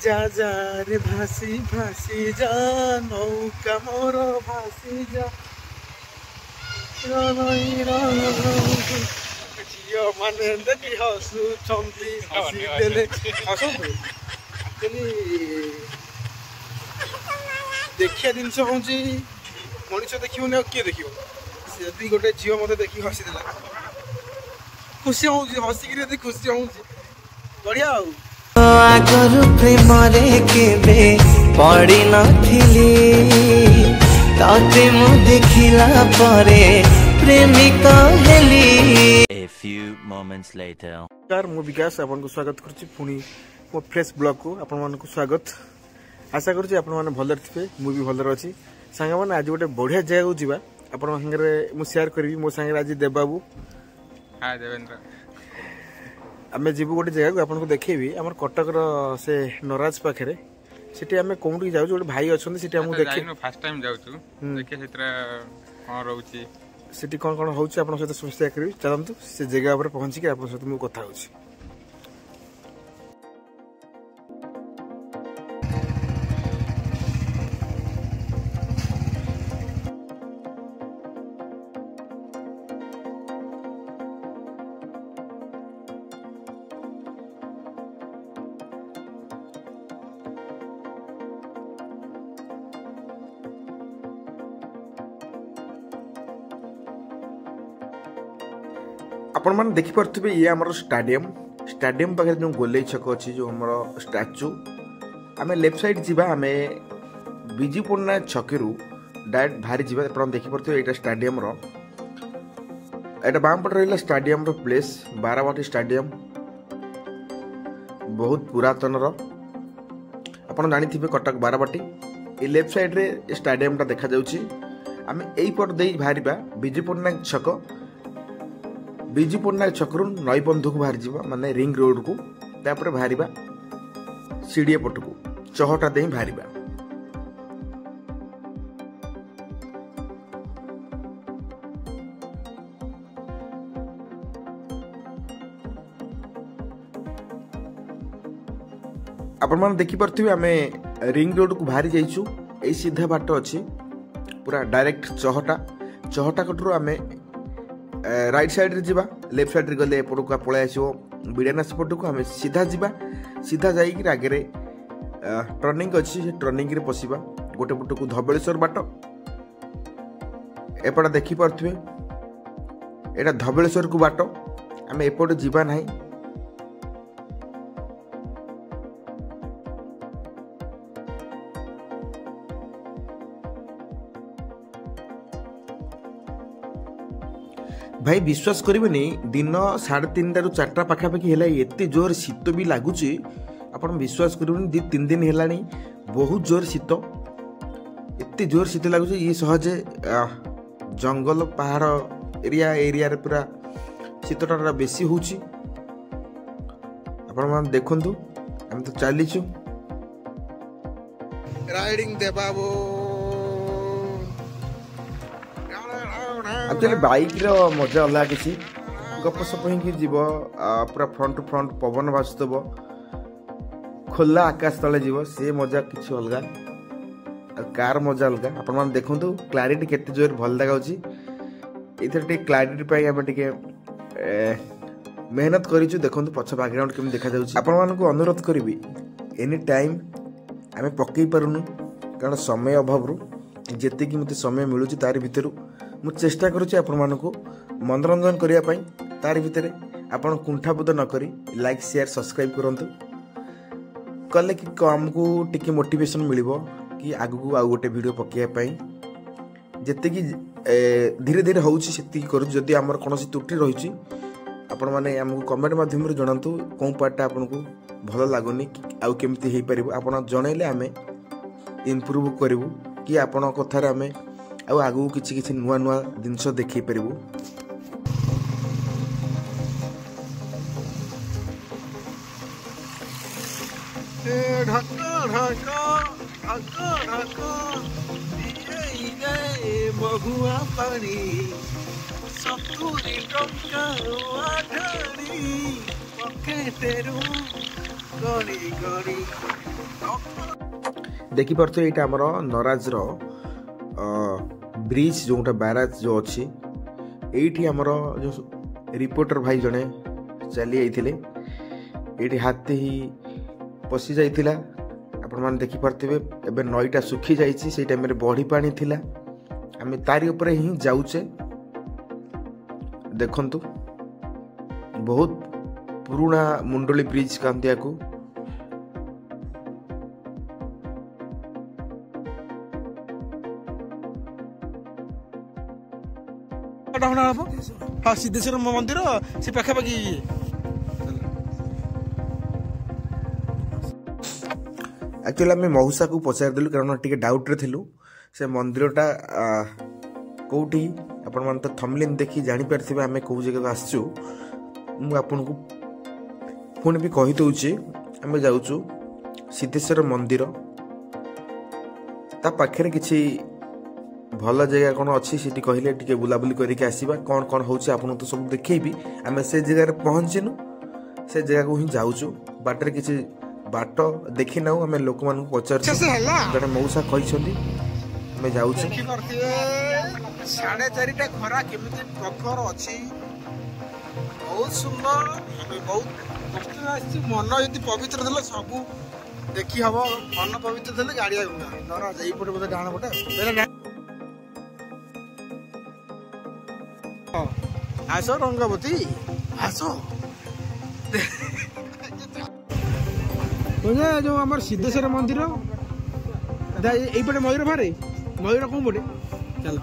जा जा रे भासी भासी जा नौका मोर भासी जा झियो माने देखि हसुछन्ति हसिदेले हसन्तु देखिया जिनस हूँ मनीष देखने किए देख यदि गोटे झील मत देखी हसीदेला खुशी हूँ हसिक खुशी हूँ बढ़िया आगरु प्रेमरे केबे पड़ी नथिली ताते मु देखिला परे प्रेमिका heli. A few moments later. यार मु विकास आपन को स्वागत करछि पुनी मो फ्रेश ब्लॉग को आपन मन को स्वागत आशा करछि आपन मन भलर थिबे मु भी भलर अछि संग मन आज गोटे बढ़िया जगह को जिबा आपन संगे मु शेयर करबी मो संगे आज देवबाबू हां देवेंद्र आमे जीवु गोटे जगह को आपन को देखेबी हमर कटक रो से नराज पाखरे सिटी आमे कोउठी जाउ गोटे भाई अछन सिटी हमु देखे फर्स्ट टाइम जाउ छु देखे सेतरा कोन रहउची सिटी कोन होउची आपन सहित समस्या करबी चलंतु से जगह पर पहुंची के आपन सहित मु कथा होउची आपण मान देखि परथबे ये हमर स्टेडियम पाखे जो गोले छक अछि जो हमर स्टैच्यू आमे लेफ्ट साइड जिबा आमे बिजीपुरना छकेरु डायरेक्ट भारी जिबा आपण देखि परथबे एटा स्टेडियम रो एटा बाम पट रहला स्टेडियम रो प्लेस 12 स्टेडियम बहुत पुरातन रो आपण जानि थिबे कटक 12 ए लेफ्ट साइड रे स्टेडियम ता देखा जाउची आमे एई पट देई भारीबा बिजीपुरना छक बिजू पट्टनायक छकरू नई बंधु को बाहर जावा माने रिंग रोड को तापर बाहरिबा सीडीए पट को चहटा दे बाहरिबा आपण मान देखि परथिबे आमे रिंग रोड को बाहरी जाइछु ए सीधा बाट अछि पूरा डायरेक्ट चहटा कटरू आमे राइट साइड रे जिबा लेफ्ट साइड रे गले एपड़ को पळे आसीओ बिडाना स्पॉट को हमें सीधा जिबा सीधा जाई कि आगे रे टर्निंग अछि से टर्निंग रे पसिबा गोटे पट को धबळेश्वर बाट एपड़ा देखि परथबे एटा धबळेश्वर को बाट हमें एपड़ जिबा नाही भाई विश्वास करेंगे दिन 3:30 रु 4टा पाखापाखि है एत जोर शीत भी लगुच आप विश्वास करेंगे 2-3 दिन है बहुत जोर शीत एत जोर शीत लगुच ये सहजे जंगल पहाड़ एरिया रे पूरा शीतटा बेसी होची आपण देखु आम तो चलीचु राइडिंग देबाबू एक्चुअली बाइक रो मजा अलग किसी गपसप ही जीव पूरा फ्रंट टू फ्रंट पवन बासुव खोला आकाश तले जीव से मजा किसी अलग कार मजा अलग आपण मैंने देखु क्लारिटी केते जोर भल लगाउची इधर टे क्लारिटी पाई हम टे मेहनत करिछु देखु पछ बैकग्राउंड केम देखा जाउची आपण मान को अनुरोध करबी एनी टाइम हमें पकई पारुनु कारण समय अभाव रु जेते कि मते समय मिलुची तारि भितरु मु चेष्टा करुच्ची आपण मानकु मनोरंजन करिया पई तारि भितरे आपण कुंठाबोध न करी लाइक शेयर सब्सक्राइब करंतु कले कि हमकु टिके मोटिवेशन मिलिबो कि आगु आ गोटे वीडियो पकिया पई जत्ते कि धीरे धीरे होउची सेति करू जदी हमर कोनोसी त्रुटि रहिची आपण माने हमकु कमेंट माध्यम रे जणांतु कोन पार्टटा आपनकु भलो लागोनी आ केमति हेई परिबो आपण जणैले हमें इंप्रूव करिवु कि आपण कथार हमें आउ आगु किछि किछि नुआ नुआ जिनस देखि परिबु ढका ढका ढका ढका दिए गए बहुआ पानी सतुरी टंका आढाणी पके तेरू ଦେଖିପାରୁଥିବେ ଏଇଟା ଆମର ନରାଜର ବ୍ରିଜ ଯୋଉଟା ବ୍ୟାରାଜ ଯୋଉ ଅଛି ଏଇଠି ଆମର ଯୋଉ ରିପୋର୍ଟର ଭାଇ ଜଣେ ଚାଲି ଯାଇଥିଲେ ଏଇଠି ହାତୀ ପଶି ଯାଇଥିଲା ଆପଣମାନେ ଦେଖିପାରୁଥିବେ ଏବେ ନଈଟା ଶୁଖି ଯାଇଛି ସେଇ ଟାଇମରେ ବଢ଼ି ପାଣି ଥିଲା ଆମେ ତାରି ଉପରେ ହିଁ ଯାଉଛେ ଦେଖନ୍ତୁ ବହୁତ ପୁରୁଣା ମୁଣ୍ଡଳି ବ୍ରିଜ କହନ୍ତି ୟାକୁ हाँ सिद्धेश्वर मंदिर से पाखापाखि एक्चुअली आम मौसा को पचारिदेलु कारण टे डाउट रे थिलु से मंदिरटा कौटी आपण मान तो थंबनेल देखि जानि पारथिबे आमे को जगह आसछु मु आपन को पुणी भी कहि दउची आमे जाउछु सिद्धेश्वर मंदिर ता पाखरे किछि भल जगह कौन अच्छी सीटी कहले टिके बुलाबुली करके आसीबा कौन कौन होउछि आपन तो सब देखैबी आमे से जगह रे पहुंचिनु से जगह को ही जाउछु बाटर किछि बाट देखि नाउ आमे लोक मान को पचार जने मौसा कहि छथि आमे जाउछु देखि करथिए 4:30 टा खरा केमिति प्रखर अछि बहुत सुंदर बहुत कष्ट आछि मन यदि पवित्र देले सब देखि हबो मन पवित्र देले गाड़ी आगुना नरा जाई पटे बोले डाण पटे आसो रंगवती आसो जो आम सिद्धेश्वर मंदिर ये मयूर बाहर मयूर कौन पटे चल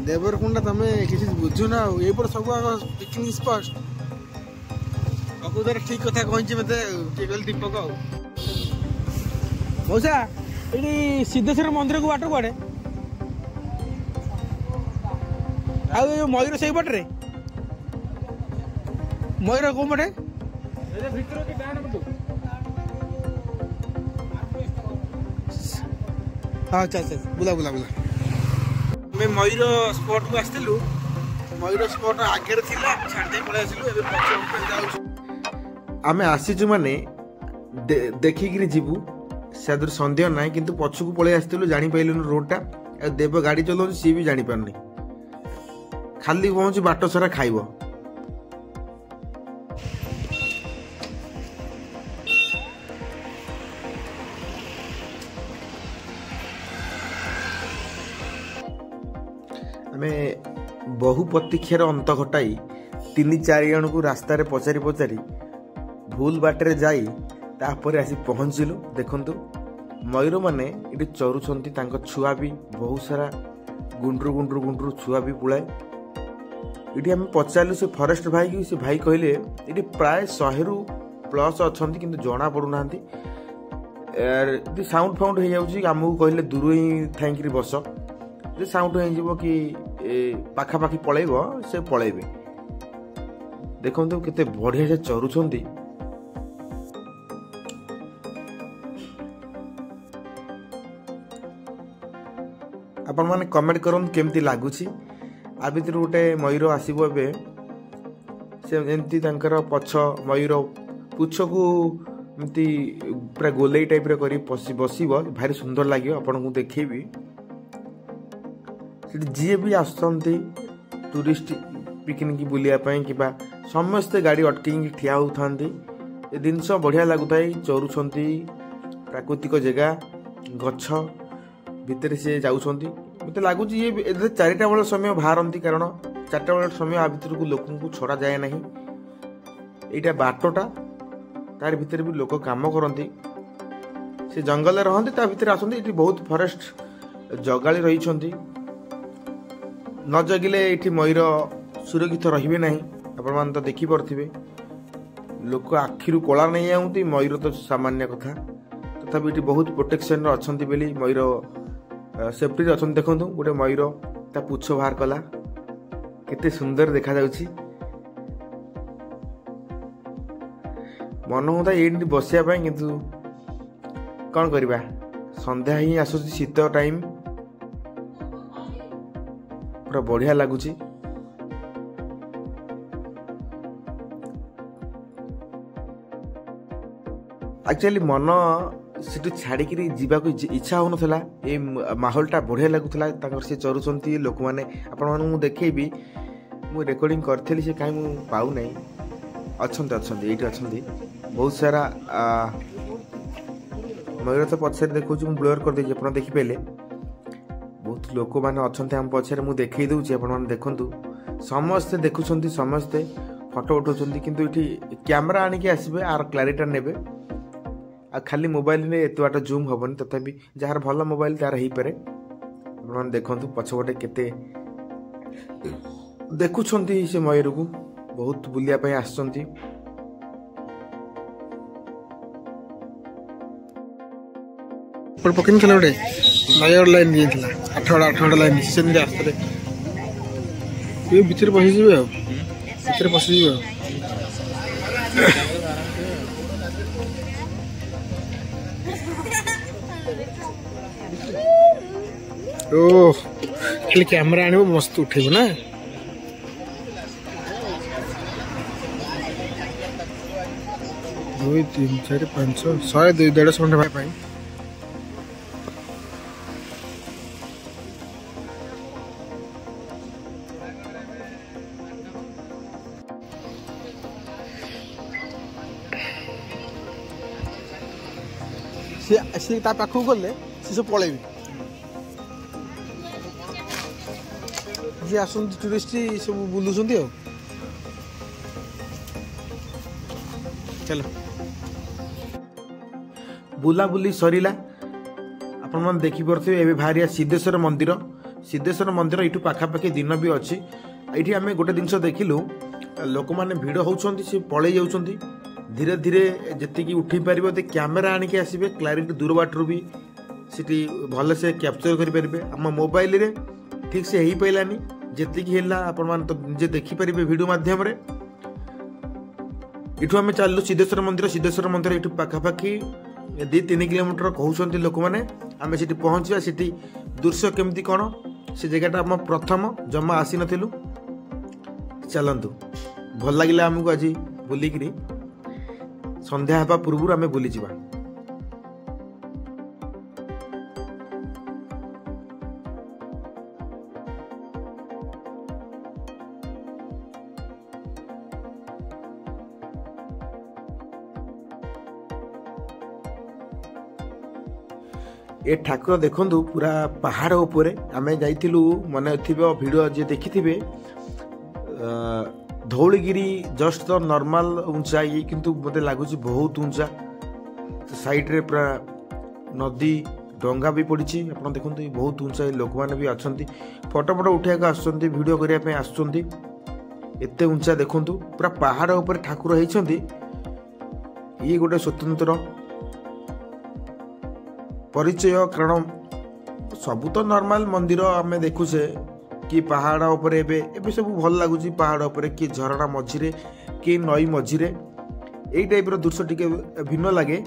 देवरकुंडा तुम किसी बुझुना ये सब पिकनिक स्पॉट प्रकृतर ठीक कथा कही मत दीपक मौसा ये सिद्धेश्वर मंदिर को बाटर पड़े आ मयूर से पटे मयूर कौ पटे हाँ चल चल बुला बुला बुला मैं मयूर स्पॉट को आसलु मयूर स्पॉट आगे छाड़ी पलि आसलु आमे आसीचु माने देखिकी जीवु सादर सन्देह ना किंतु पछकु पलि आसलु जानि पाइलु रोडटा देव गाड़ी चलाउ सी भी जानि पारनी खाली पहुंची बाट सारा खाइब आमे बहु प्रतीक्षार अंत घटाई 3-4 जन को रास्तार पचारि पचारि भूल बाटर जाई तापर आसी पहुंचलु देखंतु मयूर माने इटी चरुछंती तांको छुआ भी बहुत सारा गुंड्रु गुंड्रु गुंड्रु छुआ भी पुलाए इटी हम पचारलु से फॉरेस्ट भाई की से भाई कहले इटी प्राय 100+ अछंती किंतु जणा पडु नांती दी साउंड फाउंड हे जाउची हमहु कहले दूर ही थैंकरी बस जे साउंड हे जीवो कि पाखा पाखी पळेबो से पळेबे देखंतु केते बढ़िया से चरुछंती आपण माने कमेंट करन केमती लागुची आ भितर गोटे मयूर आसीबो एबे से एमती तांकर पछ मयूर पुछ को एमती पूरा गोलेई टाइप रे करी बसिबो भारी सुंदर लागियो आपण को देखैबी सेठी जे भी आसंती टूरिस्ट पिकनिक बुलिया पई किबा समस्त गाड़ी अटकी ठिया होथांती ए दिनस बढ़िया लागुताई चरुछंती प्राकृतिक जगह गछ भितर से जाउछंती मते लागुच ये 4टा बेला समय बाहरती कारण 4टा बेला समय आ भितर को लोक को छड़ा जाए नहीं एटा बाटोटा तार भितर भी लोक काम करती से जंगल रहती ता भितर आसती ये बहुत फॉरेस्ट जगाली रही न जगिले ये मयूर सुरक्षित रही ना आपण मान तो देखी पारे लोक आखिरु कला नहीं आउती मयूर तो सामान्य कथा तथापि ये बहुत प्रोटेक्शन अच्छा बोली मयूर सेफ्टी अच्छा देखो गोटे मयूर ता पुछ बाहर कला केते सुंदर देखा जाउची मन होता ये बसिया किंतु कौन करवा संध्या ही आसुची शीत टाइम पूरा बढ़िया लगुच एक्चुअली मन सेठू छाड़िकी जावाक इच्छा होना ये माहौलटा बढ़िया लगुला सी चरुंच लोक मैंने आपण देखी मु रेकर्डिंग करी से कहीं पाऊ ना अच्छा ये अच्छा बहुत सारा मयूर तो पछे देखो ब्लोर कर देछि अपन देखि पेले बहुत लोक मैंने अच्छा आम पछे मुझे देखई दूची अपन देखु समस्ते देखुं समस्ते फोटो उठाउछन्ती किंतु इठी कैमरा आनिक आसबे आर क्लारिटी नेबे आ खाली मोबाइल ने एत बाट जूम हेनी तथापि जार भल मोबाइल तार हो पारे आप देखु पछपटे केते देखुछन्ती से मयूर को बहुत बुलिया पे आसछन्ती पकिन थला गोटे नयर लाइन दिए थला 8 लाइन सेन आस्ते ये भीतर पसी जीवे भीतर पसी जीवे ओ खाली कैमरा आनिबो मस्त उठेबो ना दुई 3 4 5 6 100 150 घंटा भाई पाई सी ता पाखु गले सी सब पळेबी जे आसन टूरिस्ट सब बुलुछन्ती हो चलो बुलाबुली सरीला आपण मन देखि परथे एबे भारिया सिद्धेश्वर मंदिर इटू पाखापाखि दिन भी अच्छी ये आम गोटे जिनस देखिलु लोक मैंने भिड़ होती सी पलि जाऊँच धीरे धीरे जी उठी पार कैमेरा आनिक आसबे क्लारिटी दूर बाटर भी सीटी भल से कैप्चर करेंगे आम मोबाइल रे ठीक से हो पारानी जी आपण तो निजे देखिपारे वीडियो मध्यम इठू आम चलू सिद्धेश्वर मंदिर इठू पाखापाखि 2-3 किलोमीटर कहते लोक मैंने आम से पहुँचा से दृश्य केमती कौन से जगह आम प्रथम जमा आसी नथिलु चलतु भल लगे आमको आज बुलिक संध्या हवा पूर्व आम बुली जावा ए ठाकुर देखंतु पूरा पहाड़ ऊपर आम जाइलु मन भिडियो जे देखि धौलगिरी जस्ट तो नॉर्मल ऊंचा ये किंतु मते लगुच बहुत ऊंचा साइड रे पूरा नदी डंगा भी पड़ी आप देखो बहुत ऊंचा लोक मैंने भी अच्छा फोटो उठा आसुँच भिडियो करने आसुँच एत ऊंचा देखु पूरा पहाड़ ऊपर ठाकुर होती ये गोटे स्वतंत्र परिचय कारण सबू तो नॉर्मल मंदिर आम देखुचे कि पहाड़ उपर एबे सब भल लगुच पहाड़ उपर कि झरणा मझिरे कि नई मझिरे यही टाइप दृश्य टिके भिन्न लगे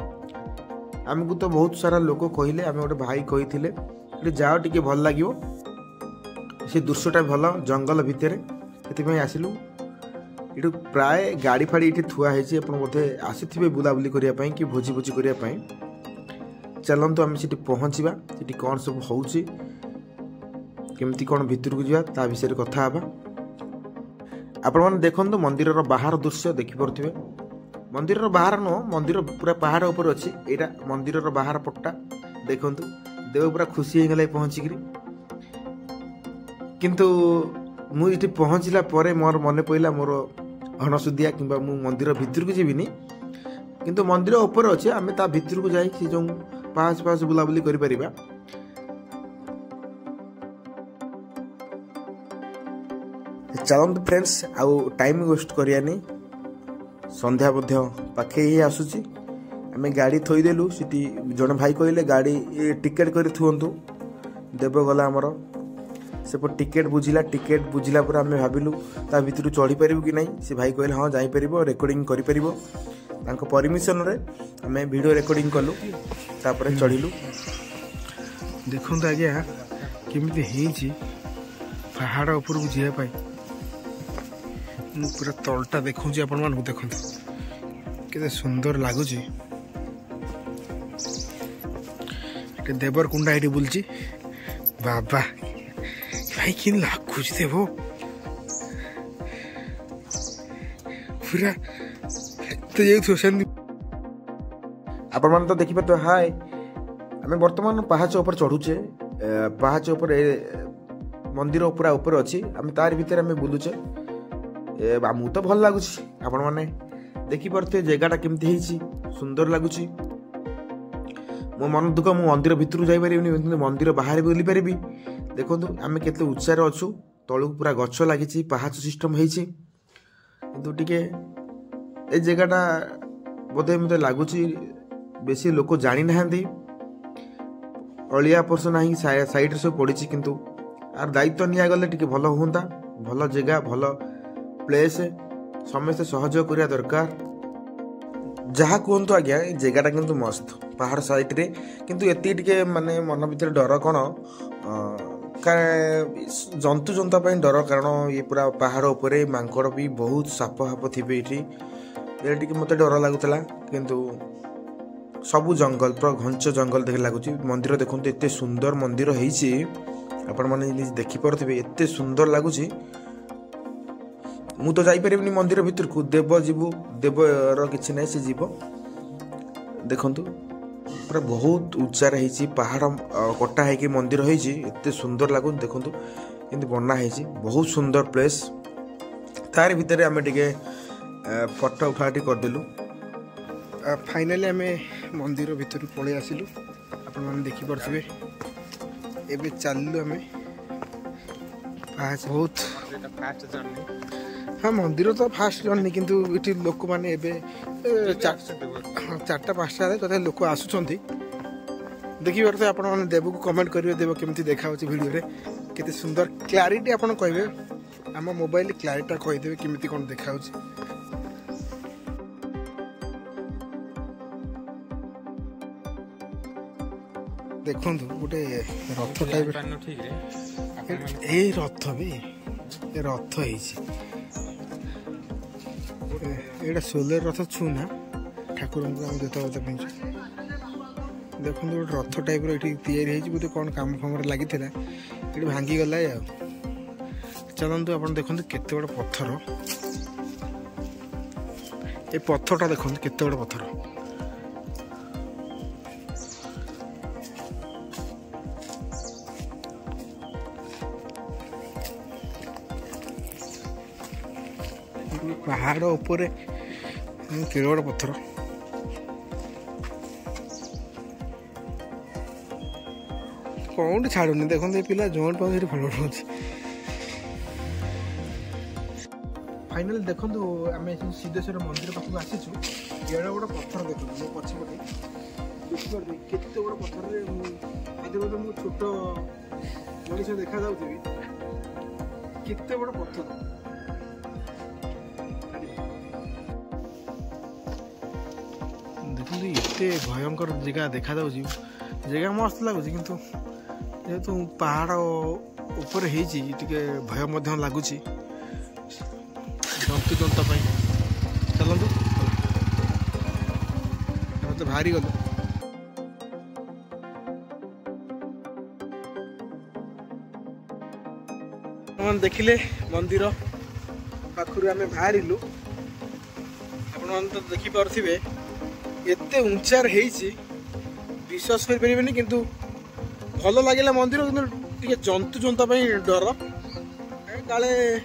आमको तो बहुत सारा लोक कहले आम गोटे भाई कही जाओ टिके भल लगे से दृश्यटा भल जंगल भितर से आसिलु ये प्राय गाड़ी फाड़ी ये थुआ है बोधे आसी बुलाबुली करने कि भोजी भोजी करने चलतु आम से पहुँचा से कौन सब हो केमती कौन भितर को जा ता विषय कथा हबा आपण माने देखंतु मंदिर बाहर दृश्य देखि परथिबे मंदिर बाहर नो मंदिर पूरा पहाड़ ऊपर अच्छी एटा मंदिर बाहर पट्टा देखंतु देव पूरा खुशी हो गले पहुँचिक किंतु मु इठी पहुँचला परे मोर मने पइला मोर अणसुदिया किंबा मु मंदिर भितर को जीविनी किंतु मंदिर ऊपर अच्छे आम ता भितर को जाई जो पास बुलाबुली करि परिबा चलते फ्रेंड्स आउ टाइम वेस्ट करियानी संध्या पाखे ही आसूची आम गाड़ी थईदेलु सीटी जड़े भाई कहले गाड़ी टिकेट कर थुअंतु देव गला आमर से टिकेट बुझिला पर आम भाविलु ता भितर चढ़ी पारू कि नहीं से भाई कहले हाँ जापर रेकर्डिंग कर परमिशन रे आम वीडियो रेकर्डिंग कलु तापर चढ़िलु देखो आज्ञा केमी पहाड़ ऊपर को जावाई पूरा तलटा देखा आपण मानू देखते के सुंदर लगुच देवर कुंडा ये बुलची बाबा भाई कि लगुच देव पूरा आपण मैंने तो देखिपे हाय आम बर्तमान पहाच ऊपर चढ़ुचे पहाच ऊपर मंदिर पूरा ऊपर अच्छी आम तार भितर आम बुलुचे आमको तो भल लगुच आपण मैंने देखिपे जगहटा केमती सुंदर लगुच मो मन दुख मु मंदिर भितर जापर मंदिर बाहर बुली पारि देखो आम केते उच्चार अच्छु तलू पूरा गछ लगी पहाच सिस्टम होटी ए जगहटा बोधे मत लगुच बेसी लोक जानी ना अलिया पर्सन ना साइड सब पड़ी किंतु आर दायित्व निगले टी भल हूँ भल जगह भल प्लेस समस्ते सहयोग करिया दरकार जहाँ कहतु आज्ञा जगहटा किंतु मस्त पहाड़ साइड रे किंतु एति टिके माने मन भीतर डर कौन जंतु जंता डर कारण ये पूरा पहाड़ उपरे मांकड़ भी बहुत साप हाप थे ये मत डर लगुला किंतु सबू जंगल पूरा घंच जंगल देख लगुच मंदिर देखो एत सुंदर मंदिर आपण मैंने देखिपे एत सुंदर लगुच मु तो जापर मंदिर भीतर को देव जीवु देवर किसी ना सी जीव देखु पूरा बहुत उच्चार है पहाड़ कटा है मंदिर होते सुंदर लगुन देखु कि बना है बहुत सुंदर प्लेस तार भितर आम टे फटो उठाटी करदेलु फाइनाली आम मंदिर भीतर पलि आसिलु आपण मैंने देखिपे एबे चलू आम बहुत हाँ मंदिर तो फास्ट जर्नी किंतु ये लोक मैंने चार्टा पाँचटा तथा लोक आसुँच देखिए आप देव को कमेंट करेंगे देव केमती देखा भिडियो केते सुंदर क्लारिटी आप कहे आम मोबाइल क्लारिटी कहीदेवे केमती कौन देखा देखु गोटे रथ टाइप रथ भी रथ है सोलर रथ छू ना ठाकुर देवता देखो गोटे रथ टाइप या बोधे कौन कम फाम लगी ये भांगी गला चलतु आप देखो केते बड़ पत्थर ये पत्थरटा देखो केते बड़ पत्थर पहाड़ ऊपर केड़ बड़ पत्थर कौन छाड़ुनि देखते पिला जॉइंट पाँच फल उठाऊँ फाइनाल देखो आम सिद्धेश्वर मंदिर पाखक आसीचु एड़ा गोटे पत्थर देखो मो पछपटे देखिए केते बड़ पत्थर आज बोलते मुझे छोट मनीष देखा जाऊँगी केते बड़ पत्थर देखते एते भयंकर जगह देखा जगह मस्त लगुच किंतु जेहेतु पहाड़ ऊपर टे भय लगुच जंतु जंता चलतु तो बाहरी गल देखिले मंदिर पाखु आम बाहरलु आपण तो देखिपे एत उचार विश्वास करें किंतु भल लगे मंदिर कि जंतु जंता डर काले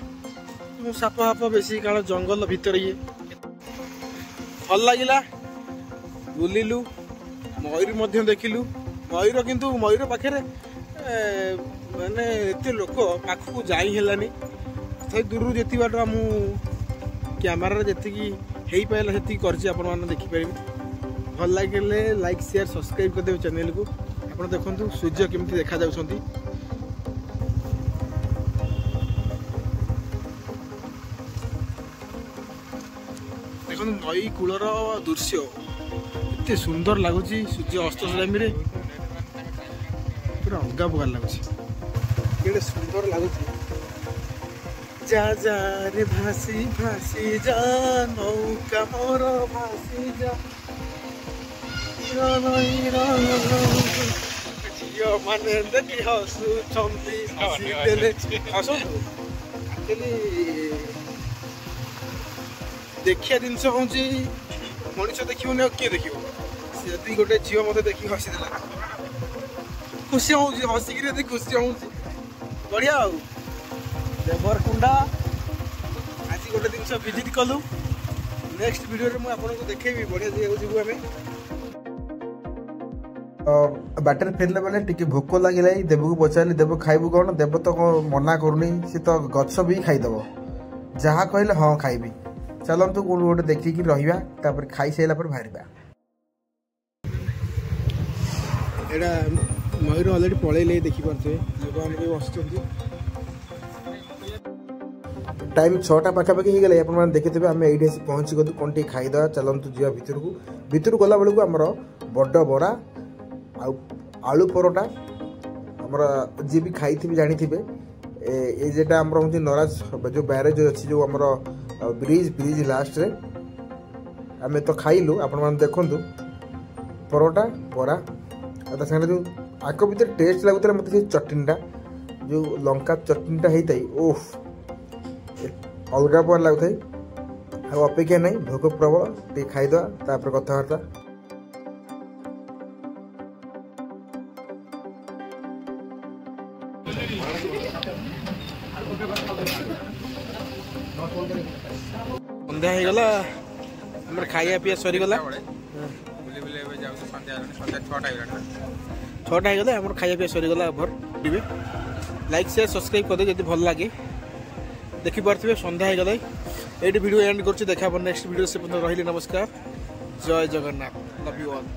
साप हाप बेसी काल जंगल भीतर ये भल लगे बुलिलु मयूर देखिलु मयूर किंतु मयूर पाखे माने एत लोक पाखक जालानी दूर जी बाट आम कैमेरा जी पाला से कर देखिपारे भल लगे लाइक शेयर सब्सक्राइब करदे चैनल को आप देखो सूर्य केमती देखा जाउछंती देखो नई कूलर दृश्य एत सुंदर लगुच सूर्य अस्त टाइम पूरा अलगा प्रकार लगुच केड़े सुंदर लगुच जा जा रे भासी भासी जा नौका मोर भासी जा ଝିଅ ମାନେ ଦେଖି ହସୁଛନ୍ତି ହସନ୍ତୁ। ଆକ୍ଚୁଆଲି ଦେଖିବା ଜିନିଷ ହଉଛି ମଣିଷ ଦେଖିବନି ଆଉ କିଏ ଦେଖିବ। ଯଦି ଗୋଟେ ଝିଅ ମତେ ଦେଖିକି ହସିଦେଲା ଖୁସି ହଉଛି, ହସିକିରି ଯଦି ଖୁସି ହଉଛି ବଢିଆ ଆଉ। ଦେବରକୁଣ୍ଡା ଆଜି ଗୋଟେ ଜିନିଷ ଭିଜିଟ୍ କଲୁ। ନେକ୍ସଟ ଭିଡ଼ିଓରେ ମୁଁ ଆପଣଙ୍କୁ ଦେଖେଇବି ବଢିଆ ଜାଗାକୁ ଯିବୁ ଆମେ। ବାଟରେ ଫେରିଲା ବେଳେ ଟିକେ ଭୋକ ଲାଗିଲା। ଦେବକୁ ପଚାରିଲି ଦେବ ଖାଇବୁ କ'ଣ? ଦେବ ତ ମନା କରୁନି, ସେ ତ ଗଛ ବି ଖାଇଦେବ। ଯାହା କହିଲେ ହଁ ଖାଇବି। ଚାଲନ୍ତୁ କୋଉଠି ଗୋଟେ ଦେଖିକି ରହିବା, ତାପରେ ଖାଇସାରିଲା ପରେ ବାହାରିବା। ଏଇଟା ମୟୂର ଅଲରେଡ଼ି ପଳେଇଲେ ଦେଖିପାରୁଥିବେ, ଲୋକମାନେ ବି ବସୁଛନ୍ତି। ଟାଇମ୍ 6ଟା ପାଖାପାଖି ହେଇଗଲେ ଆପଣମାନେ ଦେଖିଥିବେ। ଆମେ ଏଇଠି ଆସି ପହଞ୍ଚିଗଲୁ। କ'ଣ ଟିକେ ଖାଇଦେବା, ଚାଲନ୍ତୁ ଯିବା ଭିତରକୁ। ଭିତରକୁ ଗଲାବେଳକୁ ଆମର ବଡ଼ ବରା ଆଉ ଆଳୁ ପରଟା, ଆମର ଯିଏ ବି ଖାଇଥିବେ ଜାଣିଥିବେ ଏ ଯେଟା ଆମର ହେଉଛି ନରାଜ ଯେଉଁ ବ୍ୟାରେଜ ଅଛି, ଯେଉଁ ଆମର ବ୍ରିଜ ଲାଷ୍ଟରେ ଆମେ ତ ଖାଇଲୁ। ଆପଣମାନେ ଦେଖନ୍ତୁ ପରଟା ବରା ଆଉ ତା ସାଙ୍ଗରେ ଯେଉଁ ଆଗ ଭିତରେ ଟେଷ୍ଟ ଲାଗୁଥିଲା ମୋତେ ସେ ଚଟଣିଟା, ଯେଉଁ ଲଙ୍କା ଚଟଣିଟା ହେଇଥାଏ, ଓଫ୍ ଅଲଗା ପ୍ରକାର ଲାଗୁଥାଏ। ଆଉ ଅପେକ୍ଷା ନାହିଁ, ଭୋକ ପ୍ରବଳ। ଟିକେ ଖାଇଦେବା ତାପରେ କଥାବାର୍ତ୍ତା। ସନ୍ଧ୍ୟା ହେଇଗଲା, ଆମର ଖାଇବା ପିଇବା ସରିଗଲା। ବୁଲି ବୁଲି ଏବେ ଯାଉଛି, ସନ୍ଧ୍ୟା ହେଲାଣି, ସନ୍ଧ୍ୟା 6ଟା ହେଇଗଲାଣି। 6ଟା ହେଇଗଲା, ଆମର ଖାଇବା ପିଇବା ସରିଗଲା। ଓଭର ଯିବେ ଲାଇକ୍ ସେୟାର ସବସ୍କ୍ରାଇବ୍ କରିଦେବେ ଯଦି ଭଲ ଲାଗେ। ଦେଖିପାରୁଥିବେ ସନ୍ଧ୍ୟା ହେଇଗଲା। ଏଇଠି ଭିଡ଼ିଓ ଏଣ୍ଡ କରୁଛି। ଦେଖା ହେବ ନେକ୍ସଟ ଭିଡ଼ିଓ। ସେ ପର୍ଯ୍ୟନ୍ତ ରହିଲି, ନମସ୍କାର, ଜୟ ଜଗନ୍ନାଥ, ଲଭ୍ ୟୁ ଅଲ୍।